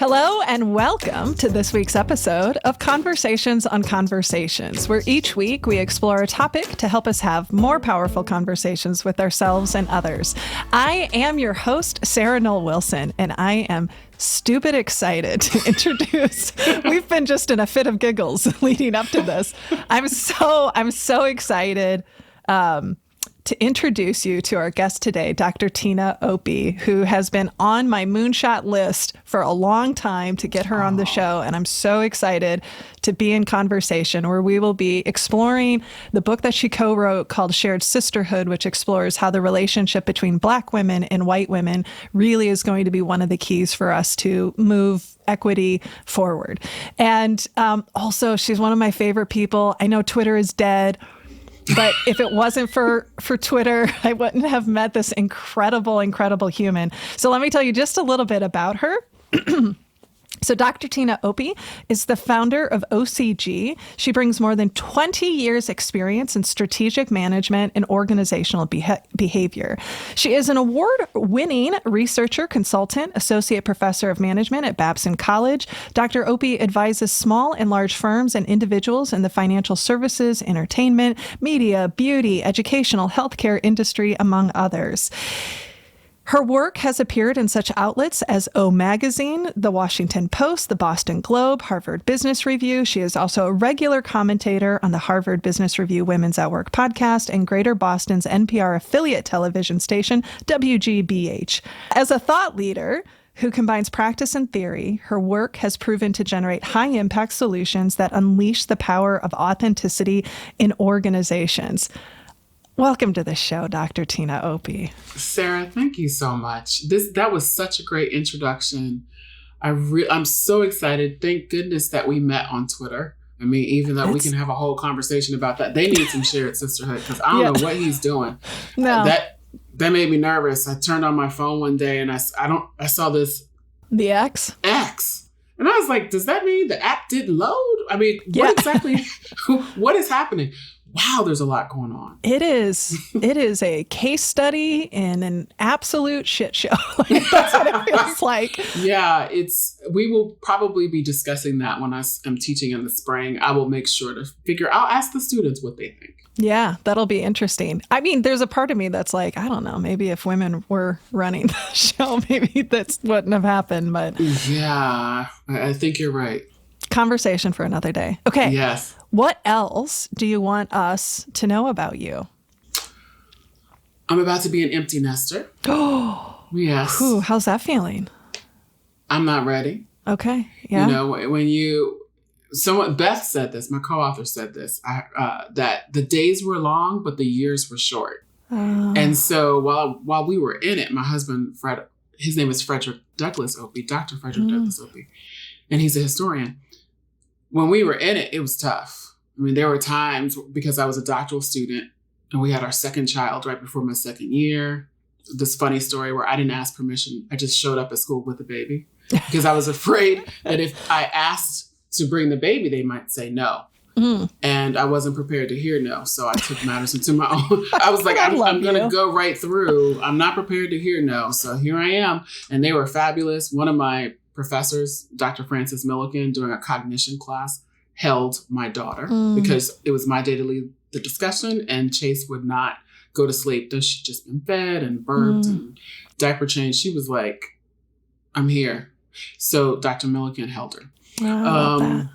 Hello and welcome to this week's episode of Conversations on Conversations, where each week we explore a topic to help us have more powerful conversations with ourselves and others. I am your host, Sarah Noll Wilson, and I am stupid excited to introduce. We've been just in a fit of giggles leading up to this. I'm so excited to introduce you to our guest today, Dr. Tina Opie, who has been on my moonshot list for a long time to get her on the show. And I'm so excited to be in conversation where we will be exploring the book that she co-wrote called Shared Sisterhood, which explores how the relationship between Black women and white women really is going to be one of the keys for us to move equity forward. And also, she's one of my favorite people. I know Twitter is dead, but if it wasn't for Twitter, I wouldn't have met this incredible human. So let me tell you just a little bit about her. So Dr. Tina Opie is the founder of OCG. She brings more than 20 years experience in strategic management and organizational behavior. She is an award-winning researcher, consultant, associate professor of management at Babson College. Dr. Opie advises small and large firms and individuals in the financial services, entertainment, media, beauty, educational, healthcare industry, among others. Her work has appeared in such outlets as O Magazine, The Washington Post, The Boston Globe, Harvard Business Review. She is also a regular commentator on the Harvard Business Review Women's at Work podcast and Greater Boston's NPR affiliate television station, WGBH. As a thought leader who combines practice and theory, her work has proven to generate high-impact solutions that unleash the power of authenticity in organizations. Welcome to the show, Dr. Tina Opie. Sarah, thank you so much. That was such a great introduction. I'm so excited. Thank goodness that we met on Twitter. I mean, even though we can have a whole conversation about that, they need some shared sisterhood because I don't know what he's doing. No, that made me nervous. I turned on my phone one day and I saw this the X, and I was like, does that mean the app didn't load? I mean, what exactly? What is happening? Wow, there's a lot going on. It is a case study in an absolute shit show. That's what it feels like. Yeah, we will probably be discussing that when I am teaching in the spring. I will make sure to I'll ask the students what they think. Yeah, that'll be interesting. I mean, there's a part of me that's like, I don't know, maybe if women were running the show, maybe that wouldn't have happened. But yeah, I think you're right. Conversation for another day. Okay. Yes. What else do you want us to know about you? I'm about to be an empty nester. Oh, yes. Ooh, how's that feeling? I'm not ready. Okay. Yeah. You know, when Beth said this, my co-author said this, that the days were long, but the years were short. And so while we were in it, my husband, Fred, his name is Frederick Douglass Opie, Dr. Frederick Douglass Opie, and he's a historian. When we were in it, it was tough. I mean, there were times because I was a doctoral student and we had our second child right before my second year. This funny story where I didn't ask permission. I just showed up at school with the baby because I was afraid that if I asked to bring the baby, they might say no. Mm. And I wasn't prepared to hear no. So I took matters into my own. I was like, I'm going to go right through. I'm not prepared to hear no. So here I am. And they were fabulous. One of my professors, Dr. Francis Milliken, during a cognition class, held my daughter because it was my day to lead the discussion and Chase would not go to sleep. Though she'd just been fed and burped and diaper changed. She was like, I'm here. So Dr. Milliken held her. I love that.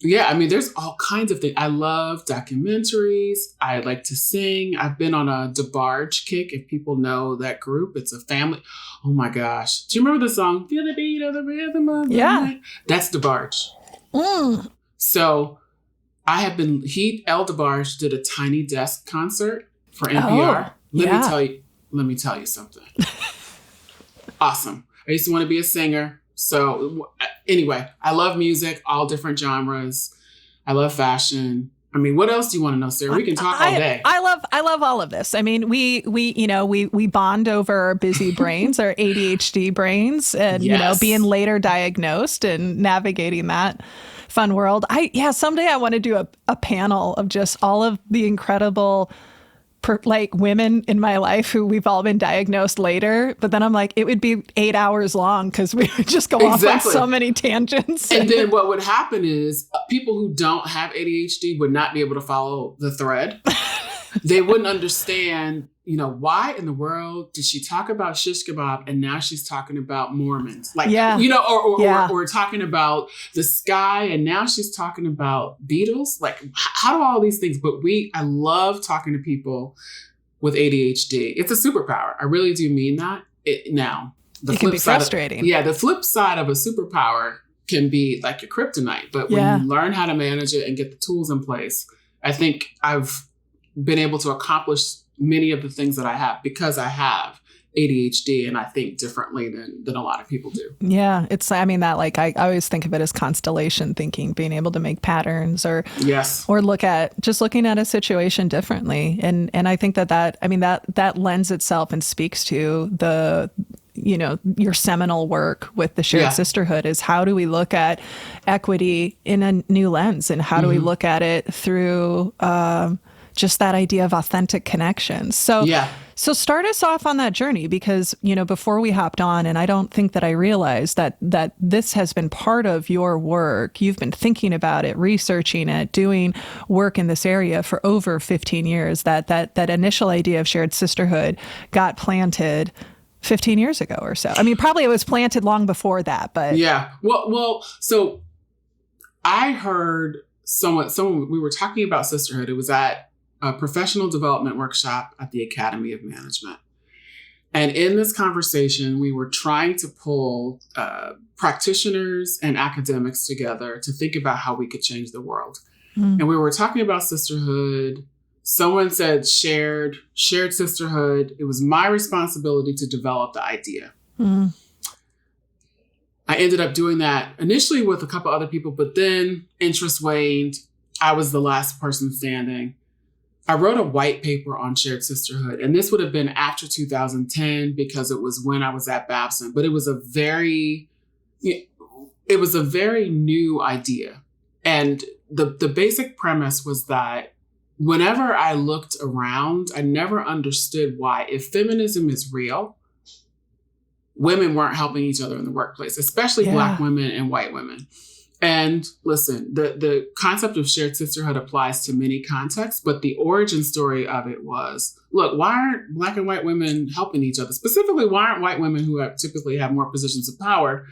Yeah, I mean, there's all kinds of things. I love documentaries. I like to sing. I've been on a DeBarge kick. If people know that group, it's a family. Oh my gosh. Do you remember the song? Feel the beat of the rhythm of the night? That's DeBarge. Mm. So I have been, El DeBarge did a Tiny Desk concert for NPR. Let me tell you something. Awesome. I used to want to be a singer. So anyway, I love music, all different genres. I love fashion. I mean, what else do you want to know, Sarah? We can talk all day. I love all of this. I mean, we bond over our busy brains, our ADHD brains, and being later diagnosed and navigating that fun world. Someday I want to do a panel of just all of the incredible like women in my life who we've all been diagnosed later. But then I'm like, it would be 8 hours long because we would just go off on so many tangents. And then what would happen is people who don't have ADHD would not be able to follow the thread. They wouldn't understand, why in the world did she talk about shish kebab and now she's talking about Mormons? Like, or talking about the sky and now she's talking about Beatles. Like, how do all these things? But I love talking to people with ADHD. It's a superpower. I really do mean that. It can be frustrating. The flip side of a superpower can be like your kryptonite. But when you learn how to manage it and get the tools in place, I think I've been able to accomplish many of the things that I have because I have ADHD and I think differently than a lot of people do. Yeah. I always think of it as constellation thinking, being able to make patterns or looking at a situation differently. And I think that lends itself and speaks to the, your seminal work with the Shared Sisterhood is how do we look at equity in a new lens and how do we look at it through, just that idea of authentic connection. So start us off on that journey because, before we hopped on, and I don't think that I realized that this has been part of your work. You've been thinking about it, researching it, doing work in this area for over 15 years. That initial idea of Shared Sisterhood got planted 15 years ago or so. I mean, probably it was planted long before that, but. Yeah. Well, so I heard someone, we were talking about sisterhood. It was at a professional development workshop at the Academy of Management. And in this conversation, we were trying to pull practitioners and academics together to think about how we could change the world. And we were talking about sisterhood. Someone said shared sisterhood. It was my responsibility to develop the idea. I ended up doing that initially with a couple other people, but then interest waned. I was the last person standing. I wrote a white paper on shared sisterhood, and this would have been after 2010 because it was when I was at Babson, but it was a very new idea. And the basic premise was that whenever I looked around, I never understood why, if feminism is real, women weren't helping each other in the workplace, especially Black women and white women. And listen, the concept of shared sisterhood applies to many contexts, but the origin story of it was, look, why aren't Black and white women helping each other? Specifically, why aren't white women who typically have more positions of power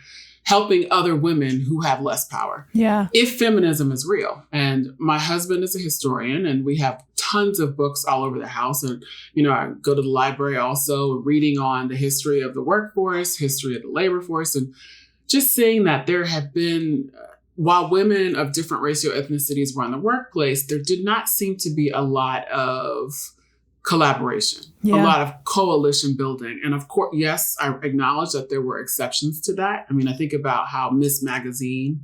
helping other women who have less power? Yeah. If feminism is real. And my husband is a historian and we have tons of books all over the house. And, I go to the library also reading on the history of the workforce, history of the labor force, and just seeing that there have been, while women of different racial ethnicities were in the workplace, there did not seem to be a lot of collaboration, a lot of coalition building. And of course, yes, I acknowledge that there were exceptions to that. I mean, I think about how Miss Magazine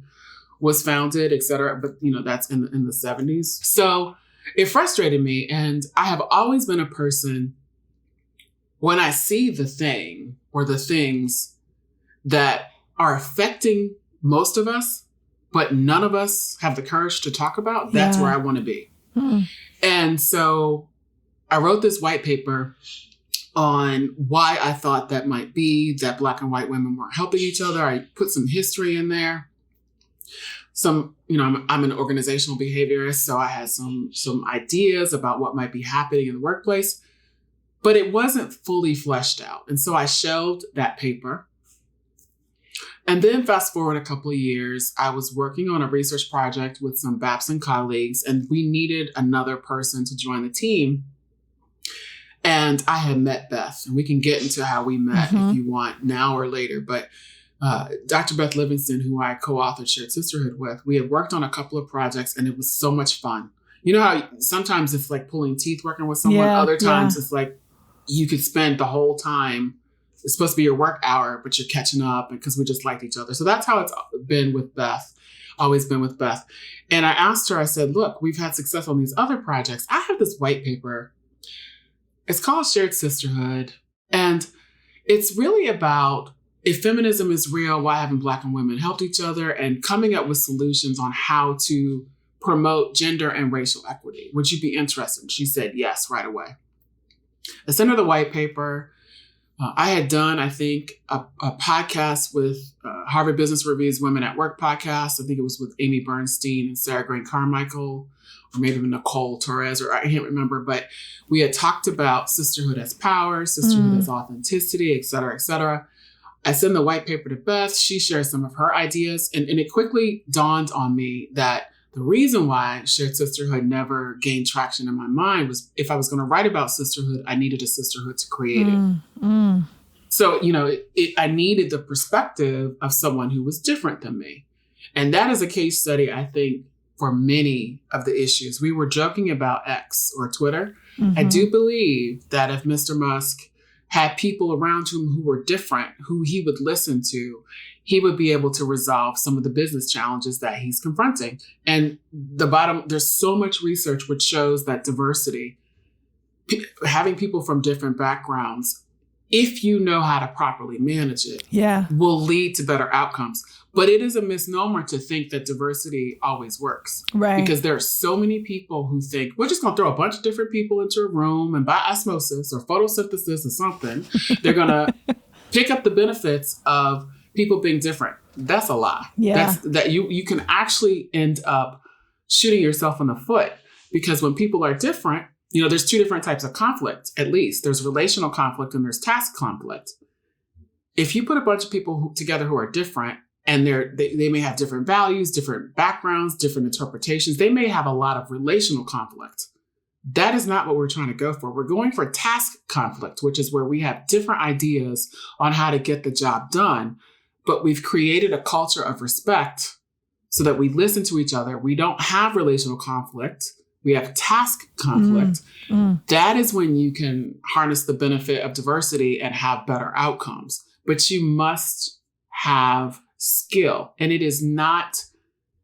was founded, et cetera, but that's in the 70s. So it frustrated me. And I have always been a person, when I see the thing or the things that are affecting most of us, but none of us have the courage to talk about, that's where I want to be. And so I wrote this white paper on why I thought that might be that Black and white women weren't helping each other. I put some history in there. I'm an organizational behaviorist, so I had some ideas about what might be happening in the workplace, but it wasn't fully fleshed out. And so I shelved that paper. And then fast forward a couple of years, I was working on a research project with some Babson colleagues, and we needed another person to join the team. And I had met Beth, and we can get into how we met if you want now or later. But Dr. Beth Livingston, who I co-authored Shared Sisterhood with, we had worked on a couple of projects, and it was so much fun. You know how sometimes it's like pulling teeth working with someone. Other times it's like you could spend the whole time. It's supposed to be your work hour, but you're catching up because we just liked each other. So that's how it's been with Beth, always been with Beth. And I asked her, I said, look, we've had success on these other projects. I have this white paper. It's called Shared Sisterhood. And it's really about, if feminism is real, why haven't Black and women helped each other, and coming up with solutions on how to promote gender and racial equity. Would you be interested? She said yes right away. I sent her the white paper. I had done, I think, a podcast with Harvard Business Review's Women at Work podcast. I think it was with Amy Bernstein and Sarah Grain Carmichael, or maybe Nicole Torres, or I can't remember. But we had talked about sisterhood as power, sisterhood as authenticity, et cetera, et cetera. I send the white paper to Beth. She shares some of her ideas. And it quickly dawned on me that the reason why shared sisterhood never gained traction in my mind was if I was going to write about sisterhood, I needed a sisterhood to create it. So, I needed the perspective of someone who was different than me. And that is a case study, I think, for many of the issues. We were joking about X or Twitter. I do believe that if Mr. Musk had people around him who were different, who he would listen to, he would be able to resolve some of the business challenges that he's confronting. And there's so much research which shows that diversity, having people from different backgrounds, if you know how to properly manage it, will lead to better outcomes. But it is a misnomer to think that diversity always works. Right. Because there are so many people who think, we're just going to throw a bunch of different people into a room and by osmosis or photosynthesis or something, they're going to pick up the benefits of people being different. That's a lie. Yeah. That you can actually end up shooting yourself in the foot, because when people are different, there's two different types of conflict, at least. There's relational conflict and there's task conflict. If you put a bunch of people together who are different, and they may have different values, different backgrounds, different interpretations, they may have a lot of relational conflict. That is not what we're trying to go for. We're going for task conflict, which is where we have different ideas on how to get the job done. But we've created a culture of respect so that we listen to each other. We don't have relational conflict. We have task conflict. That is when you can harness the benefit of diversity and have better outcomes. But you must have skill. And it is not,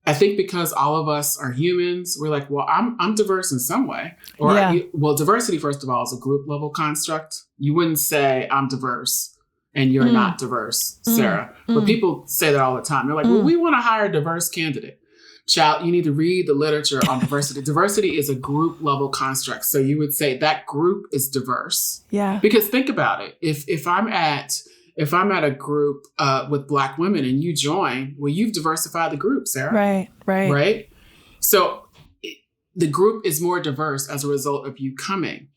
I think, because all of us are humans, we're like, well, I'm diverse in some way. Or, diversity, first of all, is a group level construct. You wouldn't say I'm diverse and you're not diverse, Sarah. But people say that all the time. They're like, well, we want to hire a diverse candidate. Child, you need to read the literature on diversity. Diversity is a group level construct. So you would say that group is diverse. Yeah. Because think about it. If I'm at a group with Black women and you join, well, you've diversified the group, Sarah. Right. So the group is more diverse as a result of you coming.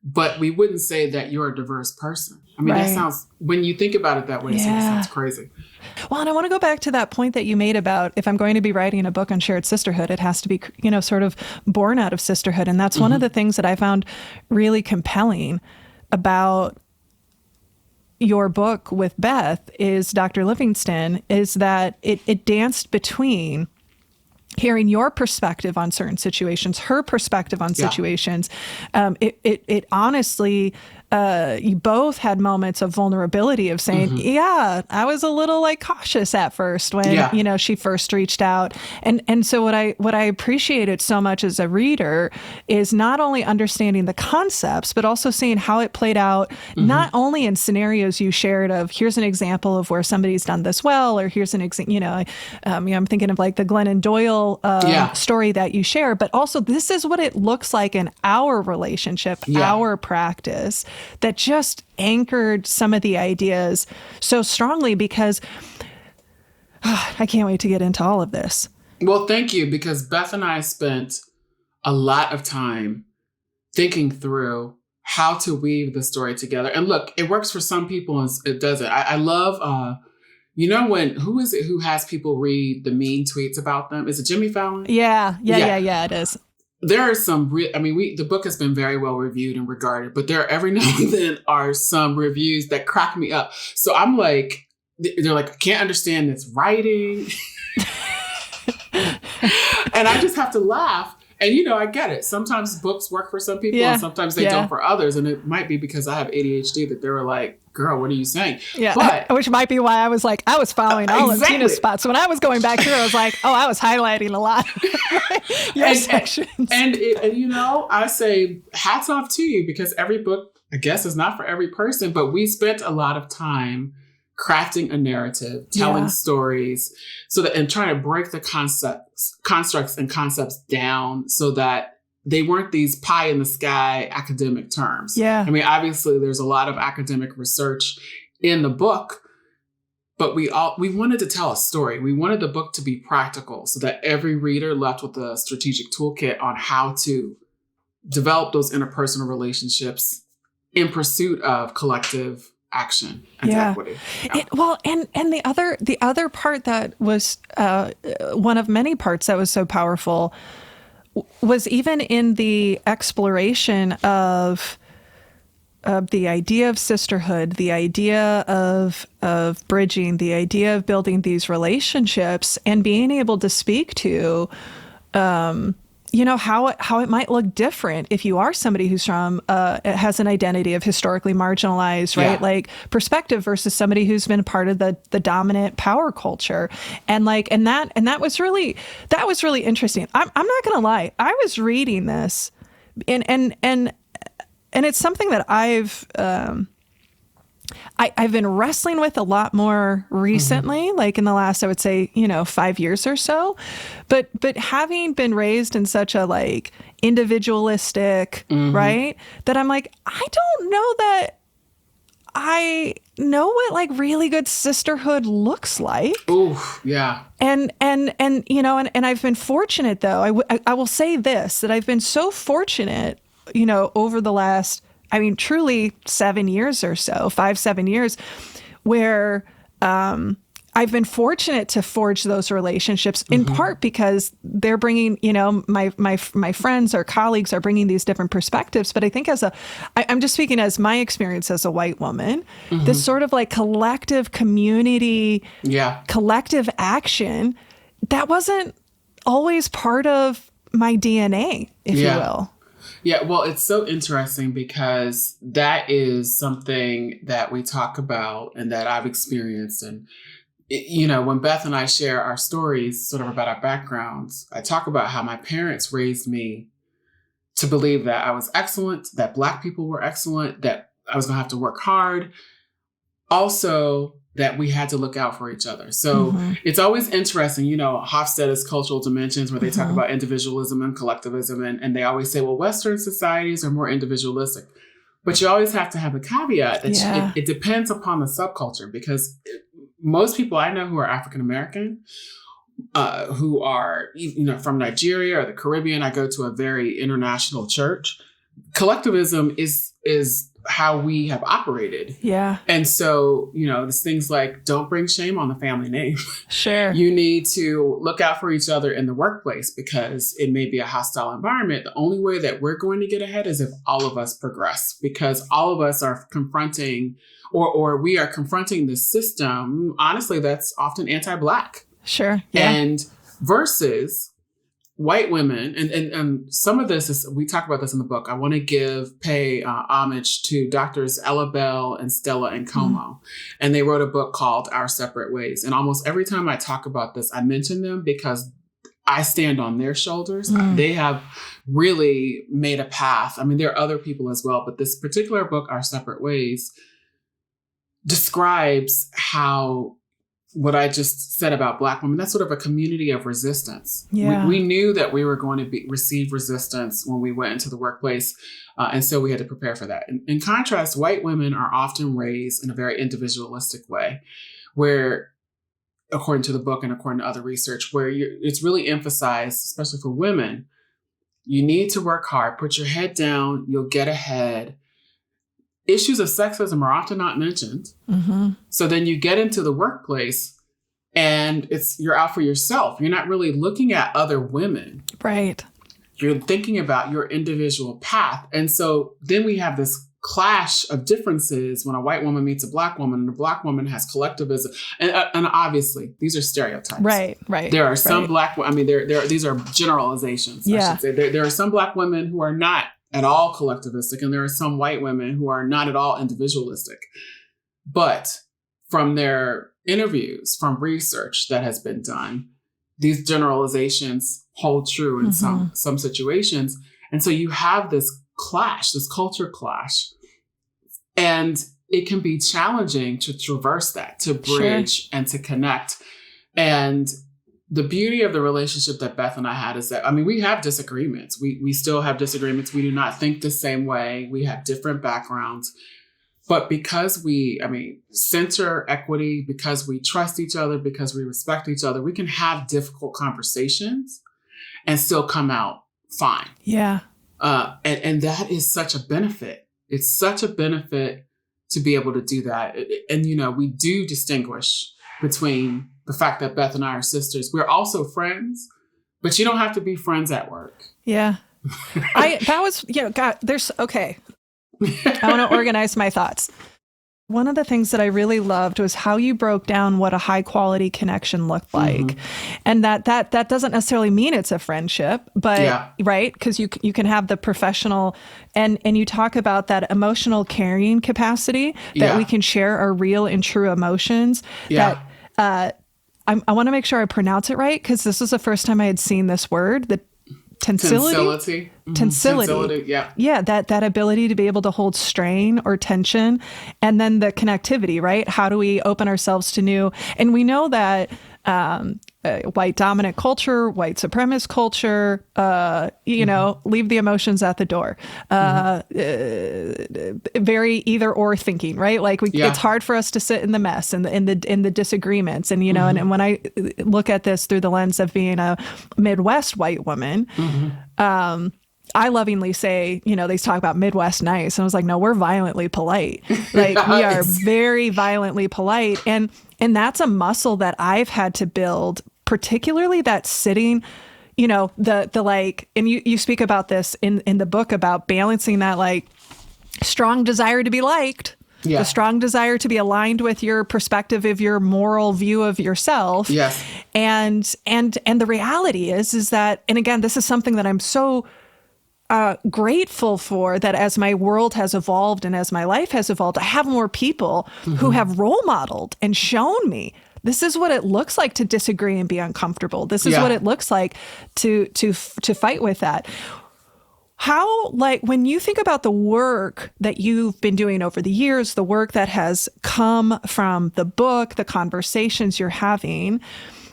But we wouldn't say that you're a diverse person. I mean, that sounds, when you think about it that way, it sounds crazy. Well, and I want to go back to that point that you made about, if I'm going to be writing a book on shared sisterhood, it has to be, sort of born out of sisterhood. And that's one of the things that I found really compelling about your book with Beth is Dr. Livingston, is that it danced between hearing your perspective on certain situations, her perspective on situations. It honestly, you both had moments of vulnerability of saying, I was a little cautious at first when, she first reached out. And so what I appreciated so much as a reader is not only understanding the concepts, but also seeing how it played out, not only in scenarios you shared of, here's an example of where somebody's done this well, or here's an example, I'm thinking of the Glennon Doyle story that you share, but also this is what it looks like in our relationship, our practice, that just anchored some of the ideas so strongly, because I can't wait to get into all of this. Well, thank you, because Beth and I spent a lot of time thinking through how to weave the story together. And look, it works for some people and it doesn't. I love, who is it who has people read the mean tweets about them? Is it Jimmy Fallon? Yeah, it is. There are some the book has been very well reviewed and regarded, but there every now and then are some reviews that crack me up. So I'm like, they're like, I can't understand this writing. And I just have to laugh. And, I get it. Sometimes books work for some people and sometimes they don't for others. And it might be because I have ADHD that they were like, girl, what are you saying? Yeah, but, which might be why I was following all of Tina's spots. When I was going back through, I was like, I was highlighting a lot your sections. And I say hats off to you, because every book, I guess, is not for every person. But we spent a lot of time crafting a narrative, telling stories, and trying to break the constructs and concepts down so that they weren't these pie in the sky academic terms. Yeah. I mean, obviously there's a lot of academic research in the book, but we wanted to tell a story. We wanted the book to be practical so that every reader left with a strategic toolkit on how to develop those interpersonal relationships in pursuit of collective action and equity. Yeah. And the other part that was one of many parts that was so powerful was even in the exploration of the idea of sisterhood, the idea of bridging, the idea of building these relationships, and being able to speak to how it might look different if you are somebody who's from has an identity of historically marginalized, right? Yeah. Like perspective versus somebody who's been part of the dominant power culture, and that was really interesting. I'm not gonna lie, I was reading this, and it's something that I've been wrestling with a lot more recently, like in the last, I would say, 5 years or so. But having been raised in such a like individualistic, right, that I'm like, I don't know that I know what like really good sisterhood looks like. Ooh, yeah. And I've been fortunate though. I will say this, that I've been so fortunate, over the last, truly 7 years or so, 7 years, where I've been fortunate to forge those relationships in part because they're bringing, my friends or colleagues are bringing these different perspectives. But I think I'm just speaking as my experience as a white woman, this sort of like collective community, collective action, that wasn't always part of my DNA, if you will. Yeah, well, it's so interesting because that is something that we talk about and that I've experienced. And, when Beth and I share our stories sort of about our backgrounds, I talk about how my parents raised me to believe that I was excellent, that Black people were excellent, that I was going to have to work hard. Also, that we had to look out for each other. So it's always interesting, Hofstede's cultural dimensions where they talk about individualism and collectivism. And they always say, well, Western societies are more individualistic. But you always have to have a caveat that it depends upon the subculture, because most people I know who are African-American, who are, from Nigeria or the Caribbean, I go to a very international church. Collectivism is how we have operated. Yeah. And so, there's things like, don't bring shame on the family name. Sure. You need to look out for each other in the workplace because it may be a hostile environment. The only way that we're going to get ahead is if all of us progress, because all of us are confronting or we are confronting the system, honestly, that's often anti-Black. Sure. Yeah. And versus white women, and some of this is, we talk about this in the book. I want to pay homage to Doctors Ella Bell and Stella and Como. And they wrote a book called Our Separate Ways. And almost every time I talk about this, I mention them because I stand on their shoulders. They have really made a path. There are other people as well, but this particular book, Our Separate Ways, describes how what I just said about Black women, that's sort of a community of resistance. Yeah. We knew that we were going to receive resistance when we went into the workplace. And so we had to prepare for that. In contrast, white women are often raised in a very individualistic way, where, according to the book and according to other research, where it's really emphasized, especially for women, you need to work hard, put your head down, you'll get ahead. Issues of sexism are often not mentioned. So then you get into the workplace and you're out for yourself. You're not really looking at other women. Right. You're thinking about your individual path. And so then we have this clash of differences when a white woman meets a Black woman and a Black woman has collectivism. And obviously these are stereotypes. Right. There are some Black, these are generalizations, I should say. There are some Black women who are not at all collectivistic, and there are some white women who are not at all individualistic. But from their interviews, from research that has been done, these generalizations hold true in some situations. And so you have this clash, this culture clash, and it can be challenging to traverse that, to bridge and to connect. And the beauty of the relationship that Beth and I had is that, I mean, we have disagreements. We still have disagreements. We do not think the same way. We have different backgrounds. But because center equity, because we trust each other, because we respect each other, we can have difficult conversations and still come out fine. Yeah. And that is such a benefit. It's such a benefit to be able to do that. And, we do distinguish between the fact that Beth and I are sisters. We're also friends, but you don't have to be friends at work. Yeah. I want to organize my thoughts. One of the things that I really loved was how you broke down what a high quality connection looked like. Mm-hmm. And that doesn't necessarily mean it's a friendship, but right. Because you can have the professional and you talk about that emotional carrying capacity that we can share our real and true emotions. Yeah. That I want to make sure I pronounce it right, because this is the first time I had seen this word, the tensility. Mm-hmm. Tensility. Yeah. Yeah. That ability to be able to hold strain or tension, and then the connectivity, right? How do we open ourselves to new? And we know that white dominant culture, white supremacist culture, leave the emotions at the door. Very either or thinking, right? Like it's hard for us to sit in the mess and in the disagreements. And, and when I look at this through the lens of being a Midwest white woman, I lovingly say, they talk about Midwest nice. And I was like, no, we're violently polite. Like we are very violently polite. And that's a muscle that I've had to build, particularly that sitting, and you speak about this in the book about balancing that like strong desire to be liked, the strong desire to be aligned with your perspective of your moral view of yourself. Yes. And the reality is that, and again, this is something that I'm so grateful for, that as my world has evolved and as my life has evolved, I have more people who have role modeled and shown me this is what it looks like to disagree and be uncomfortable. This is what it looks like to fight with that. How, like, when you think about the work that you've been doing over the years, the work that has come from the book, the conversations you're having,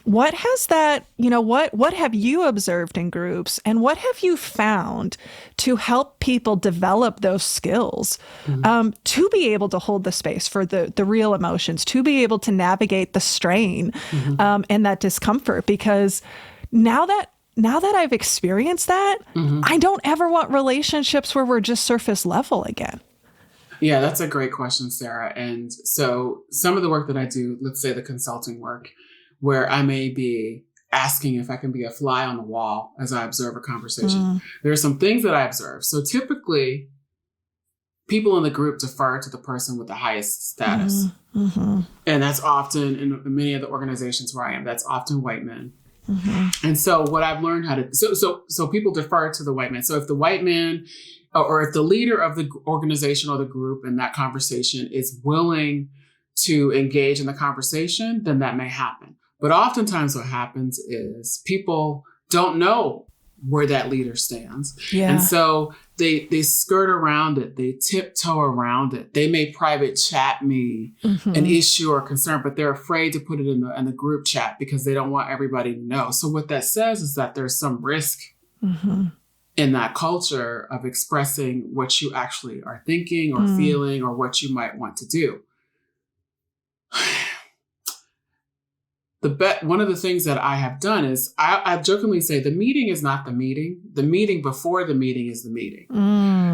what has that, what have you observed in groups, and what have you found to help people develop those skills to be able to hold the space for the real emotions, to be able to navigate the strain and that discomfort? Because now that I've experienced that, I don't ever want relationships where we're just surface level again. Yeah, that's a great question, Sarah. And so some of the work that I do, let's say the consulting work, where I may be asking if I can be a fly on the wall as I observe a conversation. There are some things that I observe. So typically, people in the group defer to the person with the highest status. And that's often, in many of the organizations where I am, that's often white men. And so what I've learned how to, so people defer to the white man. So if the white man, or if the leader of the organization or the group in that conversation is willing to engage in the conversation, then that may happen. But oftentimes what happens is people don't know where that leader stands. Yeah. And so they skirt around it. They tiptoe around it. They may private chat me an issue or concern, but they're afraid to put it in the group chat because they don't want everybody to know. So what that says is that there's some risk in that culture of expressing what you actually are thinking or feeling or what you might want to do. One of the things that I have done is I jokingly say the meeting is not the meeting. The meeting before the meeting is the meeting.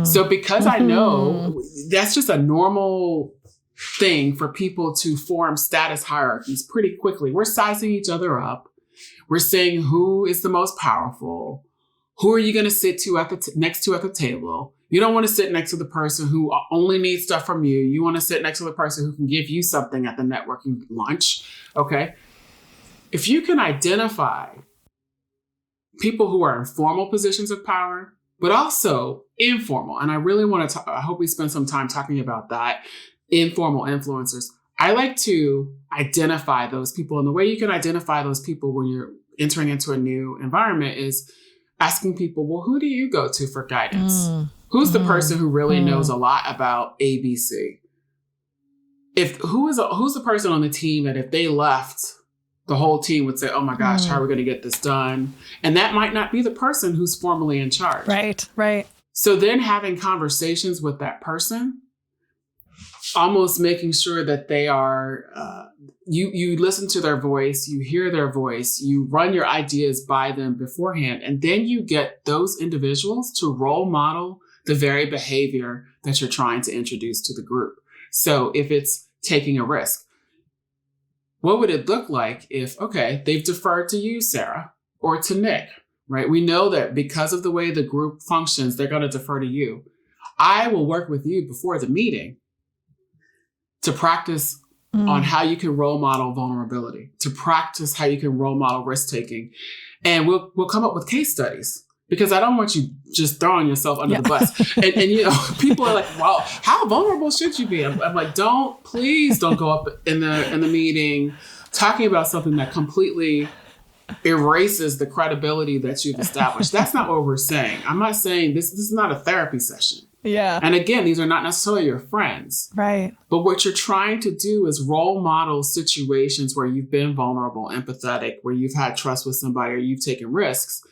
So because I know that's just a normal thing for people to form status hierarchies pretty quickly. We're sizing each other up. We're saying who is the most powerful. Who are you going to sit to next to at the table? You don't want to sit next to the person who only needs stuff from you. You want to sit next to the person who can give you something at the networking lunch. Okay. If you can identify people who are in formal positions of power, but also informal, and I really want to I hope we spend some time talking about that, informal influencers. I like to identify those people. And the way you can identify those people when you're entering into a new environment is asking people, well, who do you go to for guidance? Who's the person who really knows a lot about ABC? Who's the person on the team that if they left, the whole team would say, oh my gosh, how are we going to get this done? And that might not be the person who's formally in charge. Right. So then having conversations with that person, almost making sure that they are, you listen to their voice, you hear their voice, you run your ideas by them beforehand, and then you get those individuals to role model the very behavior that you're trying to introduce to the group. So if it's taking a risk, what would it look like if, okay, they've deferred to you, Sarah, or to Nick, right? We know that because of the way the group functions, they're going to defer to you. I will work with you before the meeting to practice on how you can role model vulnerability, to practice how you can role model risk taking. And we'll come up with case studies, because I don't want you just throwing yourself under the bus. And you know, people are like, well, how vulnerable should you be? I'm like, please don't go up in the meeting talking about something that completely erases the credibility that you've established. That's not what we're saying. I'm not saying this is not a therapy session. Yeah. And again, these are not necessarily your friends. Right. But what you're trying to do is role model situations where you've been vulnerable, empathetic, where you've had trust with somebody or you've taken risks.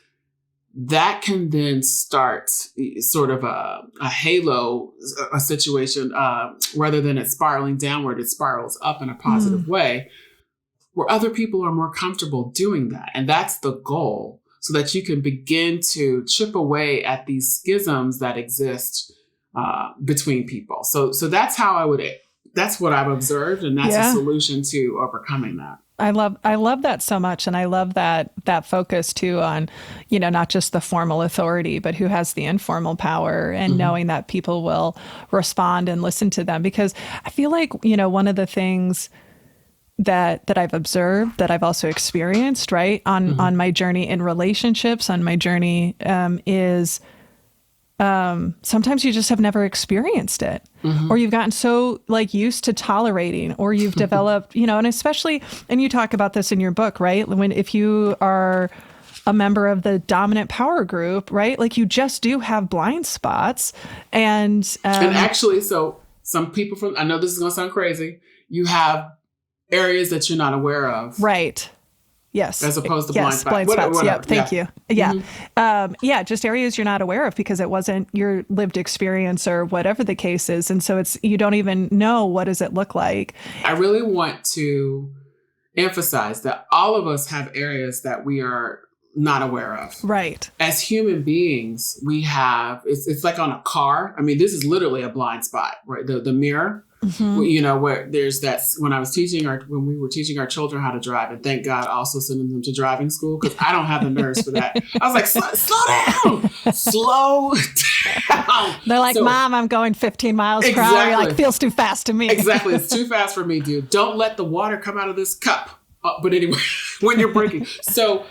That can then start sort of a halo, a situation, rather than it spiraling downward, it spirals up in a positive way, where other people are more comfortable doing that. And that's the goal, so that you can begin to chip away at these schisms that exist between people. So that's how that's what I've observed. And that's a solution to overcoming that. I love that so much. And I love that focus too on, not just the formal authority, but who has the informal power, and knowing that people will respond and listen to them. Because I feel like, one of the things that I've observed, that I've also experienced, right, on my journey in relationships, on my journey, is sometimes you just have never experienced it, or you've gotten so used to tolerating, or you've developed, and especially, and you talk about this in your book, right? If you are a member of the dominant power group, right? You just do have blind spots. And actually, so some people I know this is going to sound crazy, you have areas that you're not aware of. Right. Yes. As opposed to blind spots. Blind spots. Whatever. Yep. Thank you. Yeah. Just areas you're not aware of because it wasn't your lived experience or whatever the case is. And so you don't even know, what does it look like? I really want to emphasize that all of us have areas that we are not aware of. Right. As human beings, we have, it's like on a car. I mean, this is literally a blind spot, right? The mirror. Where there's that, when we were teaching our children how to drive, and thank God also sending them to driving school, because I don't have the nerves for that. I was like, slow down. They're like, Mom, I'm going 15 miles per hour. You're like, feels too fast to me. Exactly. It's too fast for me, dude. Don't let the water come out of this cup. But anyway, when you're braking. So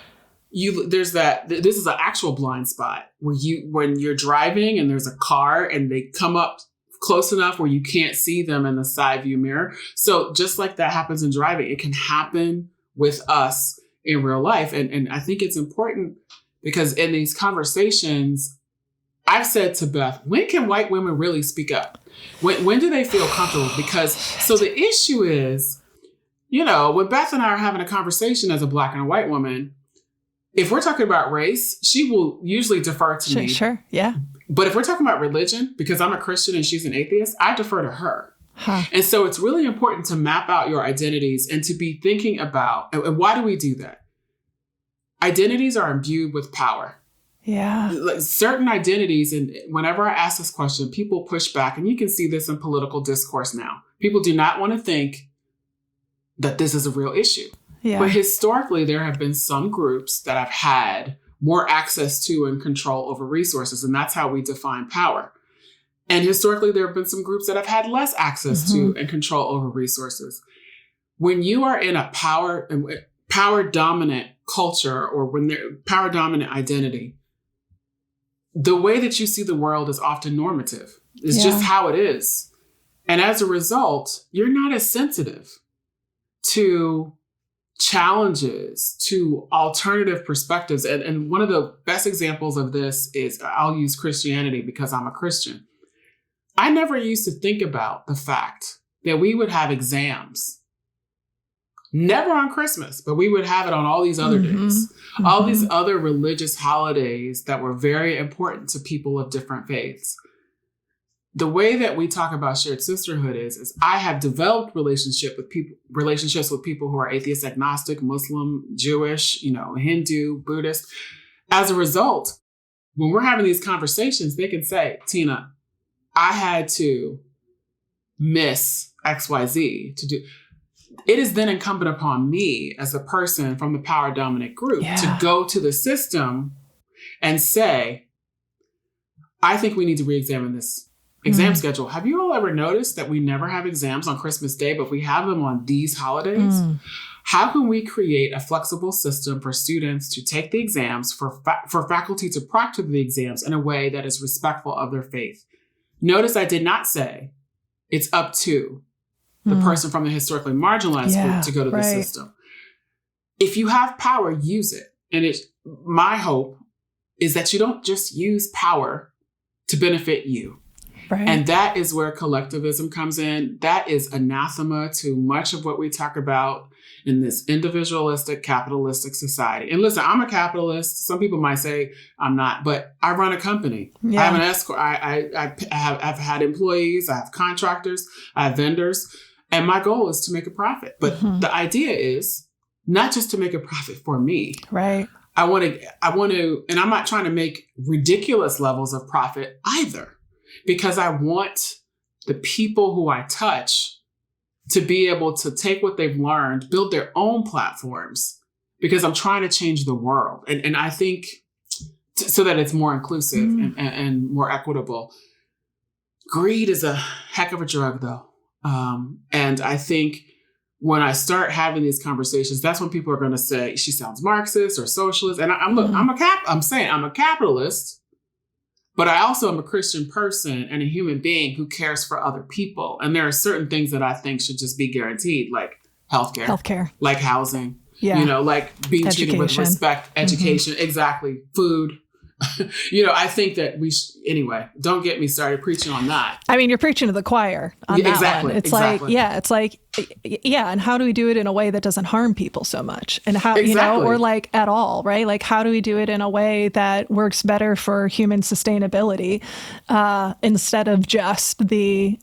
there's that, this is an actual blind spot where when you're driving and there's a car and they come up close enough where you can't see them in the side view mirror. So just like that happens in driving, it can happen with us in real life. And I think it's important because in these conversations, I've said to Beth, when can white women really speak up? When do they feel comfortable? Because so the issue is, when Beth and I are having a conversation as a Black and a white woman, if we're talking about race, she will usually defer to me. Sure. Yeah. But if we're talking about religion, because I'm a Christian and she's an atheist, I defer to her. And so it's really important to map out your identities and to be thinking about, and why do we do that? Identities are imbued with power. Yeah. Certain identities, and whenever I ask this question, people push back, and you can see this in political discourse now. People do not want to think that this is a real issue. Yeah. But historically, there have been some groups that have had more access to and control over resources. And that's how we define power. And historically, there have been some groups that have had less access to and control over resources. When you are in a power dominant culture, or when they're power dominant identity, the way that you see the world is often normative. It's just how it is. And as a result, you're not as sensitive to challenges, to alternative perspectives. And one of the best examples of this is, I'll use Christianity because I'm a Christian. I never used to think about the fact that we would have exams Never on Christmas, but we would have it on all these other days, all these other religious holidays that were very important to people of different faiths. The way that we talk about shared sisterhood is I have developed relationships with people who are atheist, agnostic, Muslim, Jewish, Hindu, Buddhist. As a result, when we're having these conversations, they can say, Tina, I had to miss XYZ to do. It is then incumbent upon me as a person from the power dominant group to go to the system and say, I think we need to re-examine this exam schedule. Have you all ever noticed that we never have exams on Christmas Day, but we have them on these holidays? How can we create a flexible system for students to take the exams, for faculty to proctor the exams in a way that is respectful of their faith? Notice I did not say it's up to the person from the historically marginalized group to go to the system. If you have power, use it. And my hope is that you don't just use power to benefit you. Right. And that is where collectivism comes in. That is anathema to much of what we talk about in this individualistic, capitalistic society. And listen, I'm a capitalist. Some people might say I'm not, but I run a company. I have an escort. I've had employees. I have contractors. I have vendors. And my goal is to make a profit. But the idea is not just to make a profit for me. Right. I want to, and I'm not trying to make ridiculous levels of profit either, because I want the people who I touch to be able to take what they've learned, build their own platforms, because I'm trying to change the world. And I think so that it's more inclusive and more equitable. Greed is a heck of a drug, though. And I think when I start having these conversations, that's when people are going to say she sounds Marxist or socialist. And I'm a capitalist, but I also am a Christian person and a human being who cares for other people. And there are certain things that I think should just be guaranteed, like healthcare, like housing, like being treated with respect, education, exactly, food. I think that anyway, don't get me started preaching on that. I mean, you're preaching to the choir on that one. It's like, and how do we do it in a way that doesn't harm people so much? And how, or like at all, right? Like, how do we do it in a way that works better for human sustainability instead of just the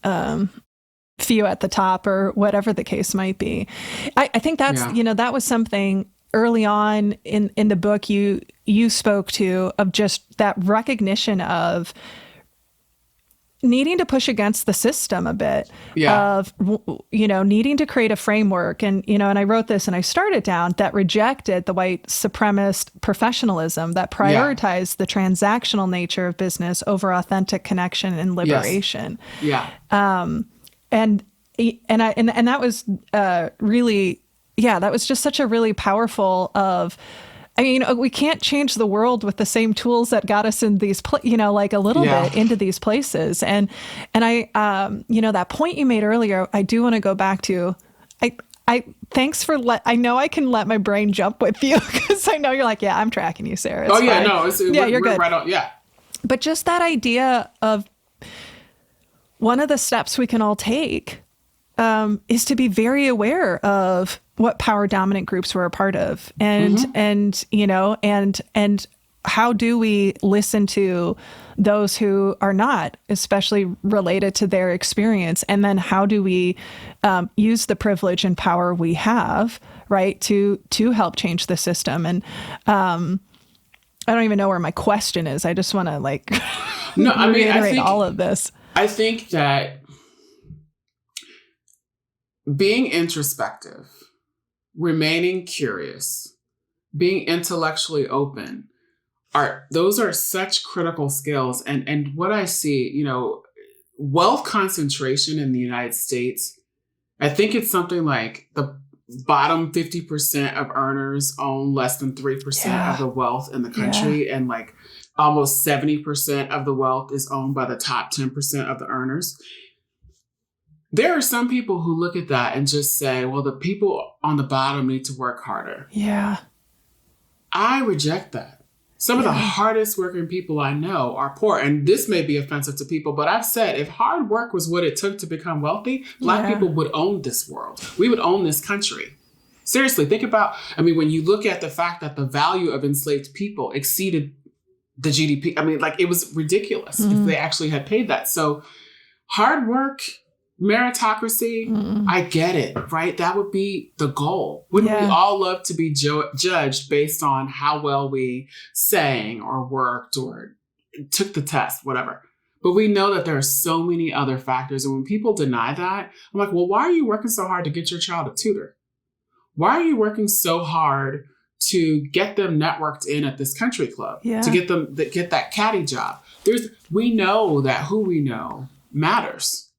few at the top or whatever the case might be? I think that's, that was something early on in the book you spoke to, of just that recognition of needing to push against the system a bit, of, needing to create a framework. And, and I wrote this and I started down that rejected the white supremacist professionalism that prioritized the transactional nature of business over authentic connection and liberation. Yes. And that was really, that was just such a really powerful we can't change the world with the same tools that got us in these, like a little bit into these places. And I, that point you made earlier, I do want to go back to, thanks for I know I can let my brain jump with you, because I know you're like, I'm tracking you, Sarah. It's fine. No, you're good. Right on, But just that idea of one of the steps we can all take is to be very aware of what power dominant groups we're a part of, and how do we listen to those who are not, especially related to their experience, and then how do we use the privilege and power we have, right, to help change the system. And I don't even know where my question is. I just want to reiterate all of this. I think that being introspective, remaining curious, being intellectually open, those are such critical skills. And what I see, wealth concentration in the United States, I think it's something like the bottom 50% of earners own less than 3% of the wealth in the country. And like almost 70% of the wealth is owned by the top 10% of the earners. There are some people who look at that and just say, well, the people on the bottom need to work harder. Yeah. I reject that. Some of the hardest working people I know are poor. And this may be offensive to people, but I've said if hard work was what it took to become wealthy, Black people would own this world. We would own this country. Seriously, think about, when you look at the fact that the value of enslaved people exceeded the GDP, like it was ridiculous if they actually had paid that. So hard work, meritocracy, I get it, right? That would be the goal. Wouldn't we all love to be judged based on how well we sang or worked or took the test, whatever? But we know that there are so many other factors. And when people deny that, I'm like, well, why are you working so hard to get your child a tutor? Why are you working so hard to get them networked in at this country club? To get them get that caddy job? We know that who we know matters.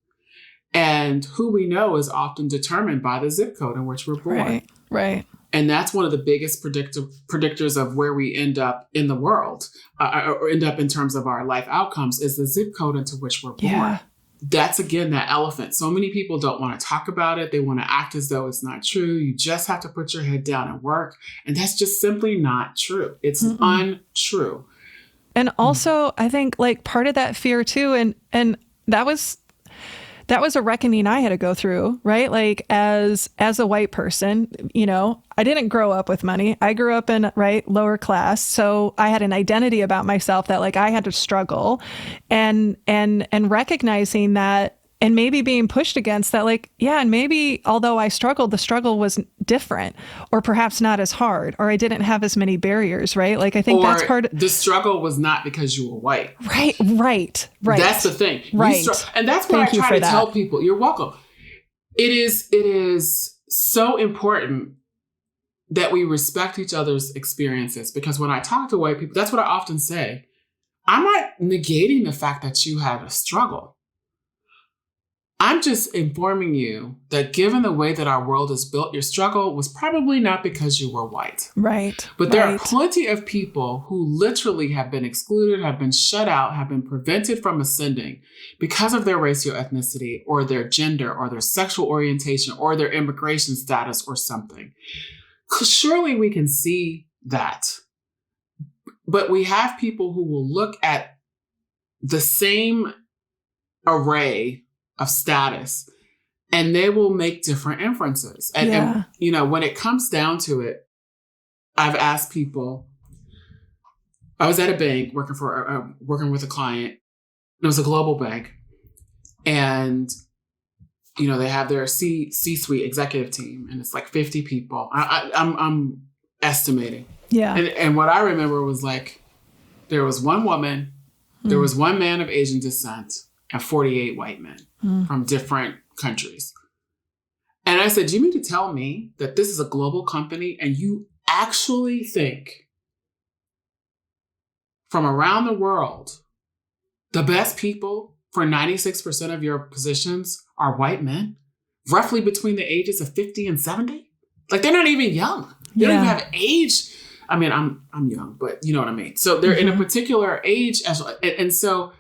And who we know is often determined by the zip code in which we're born. Right. And that's one of the biggest predictors of where we end up in the world, or end up in terms of our life outcomes, is the zip code into which we're born. Yeah. That's, again, that elephant. So many people don't want to talk about it. They want to act as though it's not true. You just have to put your head down and work. And that's just simply not true. It's untrue. And also, I think like part of that fear too, and that was a reckoning I had to go through, right? Like as a white person, I didn't grow up with money. I grew up in lower class. So I had an identity about myself that like I had to struggle and recognizing that, and maybe being pushed against that, like, yeah, and maybe although I struggled, the struggle was different or perhaps not as hard, or I didn't have as many barriers, right? Like, I think that's part of the struggle was not because you were white. Right. That's the thing. Right. And that's what I try to tell people. You're welcome. It is so important that we respect each other's experiences, because when I talk to white people, that's what I often say. I'm not negating the fact that you had a struggle. I'm just informing you that given the way that our world is built, your struggle was probably not because you were white. Right. But there are plenty of people who literally have been excluded, have been shut out, have been prevented from ascending because of their race or ethnicity or their gender or their sexual orientation or their immigration status or something. Surely we can see that. But we have people who will look at the same array of status, and they will make different inferences. And when it comes down to it, I've asked people, I was at a bank working with a client. It was a global bank. And, they have their C-suite executive team, and it's like 50 people. I'm estimating. Yeah. And what I remember was like, there was one woman, there was one man of Asian descent, and 48 white men from different countries. And I said, do you mean to tell me that this is a global company and you actually think from around the world, the best people for 96% of your positions are white men, roughly between the ages of 50 and 70? Like, they're not even young. They don't even have age. I'm young, but you know what I mean? So they're in a particular age. And so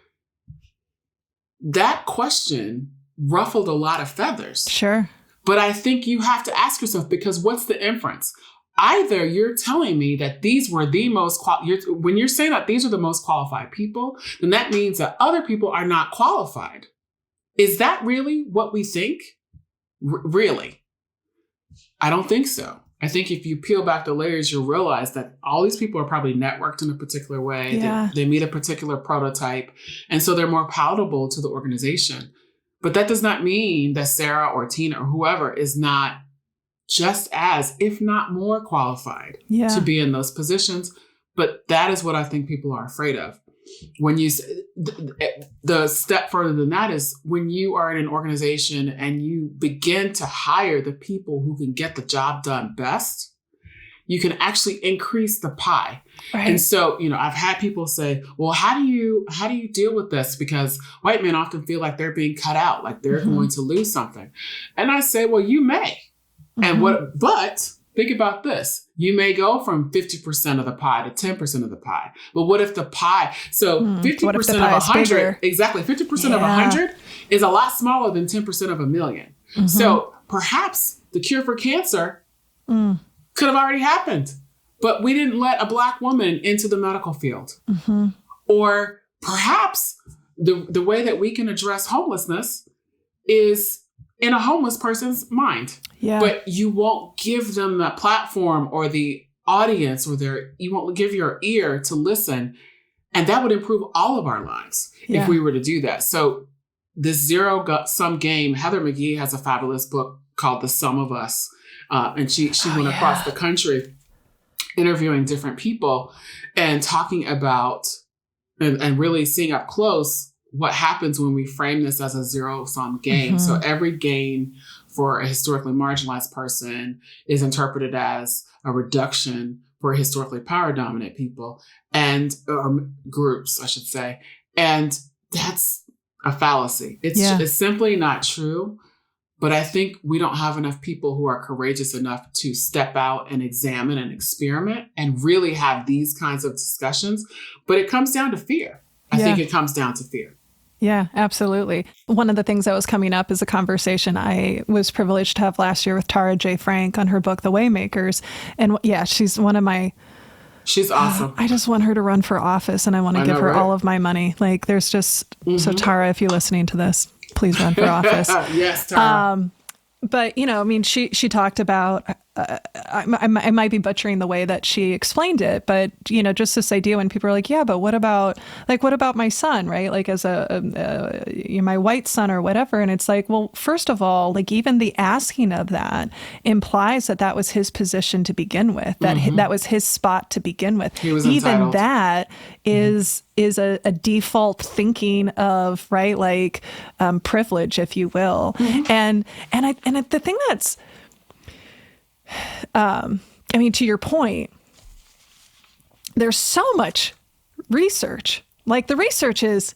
that question ruffled a lot of feathers. Sure. But I think you have to ask yourself, because what's the inference? Either you're telling me that these were the most, when you're saying that these are the most qualified people, then that means that other people are not qualified. Is that really what we think? Really? I don't think so. I think if you peel back the layers, you'll realize that all these people are probably networked in a particular way. Yeah. They meet a particular prototype. And so they're more palatable to the organization. But that does not mean that Sarah or Tina or whoever is not just as, if not more qualified to be in those positions. But that is what I think people are afraid of. When you, the step further than that is when you are in an organization and you begin to hire the people who can get the job done best, you can actually increase the pie. Right. And so, I've had people say, well, how do you deal with this? Because white men often feel like they're being cut out, like they're going to lose something. And I say, well, you may. But think about this. You may go from 50% of the pie to 10% of the pie. But what if the pie, 50% of 100, exactly, 50% of 100 is a lot smaller than 10% of a million. So perhaps the cure for cancer could have already happened, but we didn't let a Black woman into the medical field. Or perhaps the way that we can address homelessness is in a homeless person's mind. Yeah. But you won't give them the platform or the audience, or you won't give your ear to listen. And that would improve all of our lives if we were to do that. So this zero-sum game, Heather McGhee has a fabulous book called The Sum of Us. And she went across the country interviewing different people and talking about and really seeing up close what happens when we frame this as a zero-sum game. Mm-hmm. So every gain for a historically marginalized person is interpreted as a reduction for historically power-dominant people and groups, I should say. And that's a fallacy. It's simply not true. But I think we don't have enough people who are courageous enough to step out and examine and experiment and really have these kinds of discussions. But it comes down to fear. I think it comes down to fear. Yeah, absolutely. One of the things that was coming up is a conversation I was privileged to have last year with Tara J. Frank on her book, The Waymakers. And she's one of my... She's awesome. I just want her to run for office, and I want to give her all of my money. Like, there's just... Mm-hmm. So Tara, if you're listening to this, please run for office. Yes, Tara. But, she talked about, I might be butchering the way that she explained it, but, just this idea when people are like, yeah, but what about my son, right? Like as my white son or whatever. And it's like, well, first of all, like even the asking of that implies that was his position to begin with, that that was his spot to begin with. He was even entitled. That is a default thinking of, right, like privilege, if you will. Mm-hmm. And the thing that's, to your point, there's so much research. Like the research is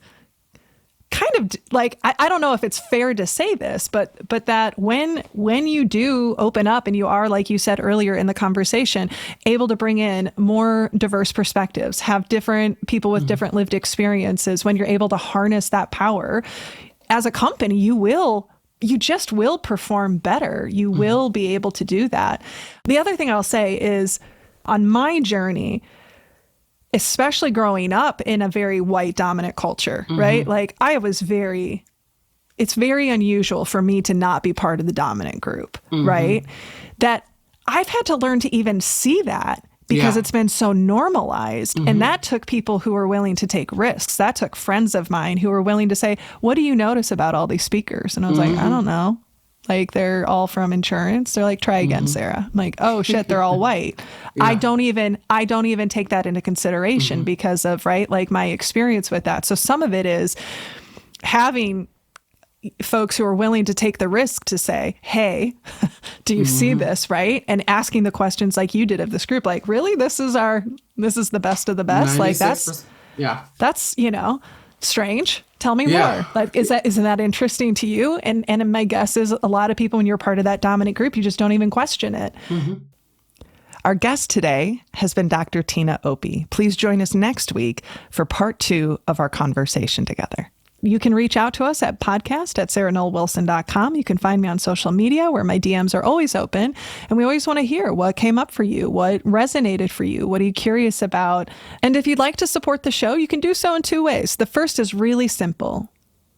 kind of like, I don't know if it's fair to say this, but that when you do open up and you are, like you said earlier in the conversation, able to bring in more diverse perspectives, have different people with different lived experiences, when you're able to harness that power as a company, you just will perform better. You will be able to do that. The other thing I'll say is on my journey, especially growing up in a very white dominant culture, right? Like it's very unusual for me to not be part of the dominant group, right? That I've had to learn to even see that because it's been so normalized. And that took people who were willing to take risks. That took friends of mine who were willing to say, what do you notice about all these speakers? And I was like, I don't know. Like, they're all from insurance. They're like, try again, Sarah. I'm like, oh shit, they're all white. I don't even take that into consideration because of, right, like my experience with that. So some of it is having folks who are willing to take the risk to say, hey, do you see this, right? And asking the questions like you did of this group, like, really, this is the best of the best. Like that's strange. Tell me more. Like, isn't that interesting to you? And my guess is a lot of people, when you're part of that dominant group, you just don't even question it. Our guest today has been Dr. Tina Opie. Please join us next week for part 2 of our conversation together. You can reach out to us at podcast@sarahnollwilson.com. You can find me on social media where my DMs are always open. And we always want to hear what came up for you, what resonated for you, what are you curious about? And if you'd like to support the show, you can do so in 2 ways. The first is really simple.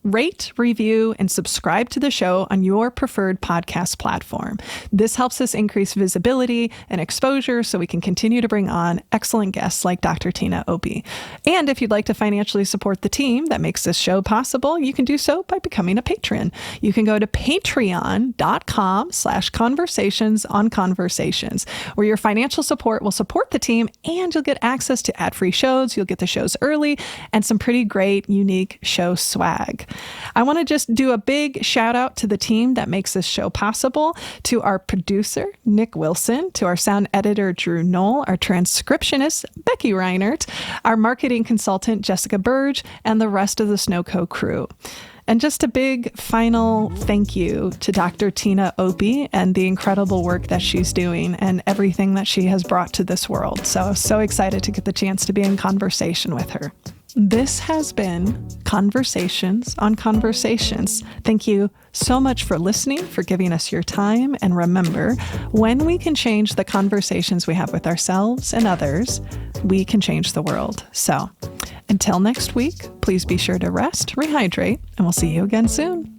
Rate, review, and subscribe to the show on your preferred podcast platform. This helps us increase visibility and exposure so we can continue to bring on excellent guests like Dr. Tina Opie. And if you'd like to financially support the team that makes this show possible, you can do so by becoming a patron. You can go to patreon.com/conversationsonconversations, where your financial support will support the team and you'll get access to ad-free shows. You'll get the shows early and some pretty great, unique show swag. I want to just do a big shout out to the team that makes this show possible, to our producer, Nick Wilson, to our sound editor, Drew Knoll, our transcriptionist, Becky Reinert, our marketing consultant, Jessica Burge, and the rest of the Snowco crew. And just a big final thank you to Dr. Tina Opie and the incredible work that she's doing and everything that she has brought to this world. So excited to get the chance to be in conversation with her. This has been Conversations on Conversations. Thank you so much for listening, for giving us your time. And remember, when we can change the conversations we have with ourselves and others, we can change the world. So until next week, please be sure to rest, rehydrate, and we'll see you again soon.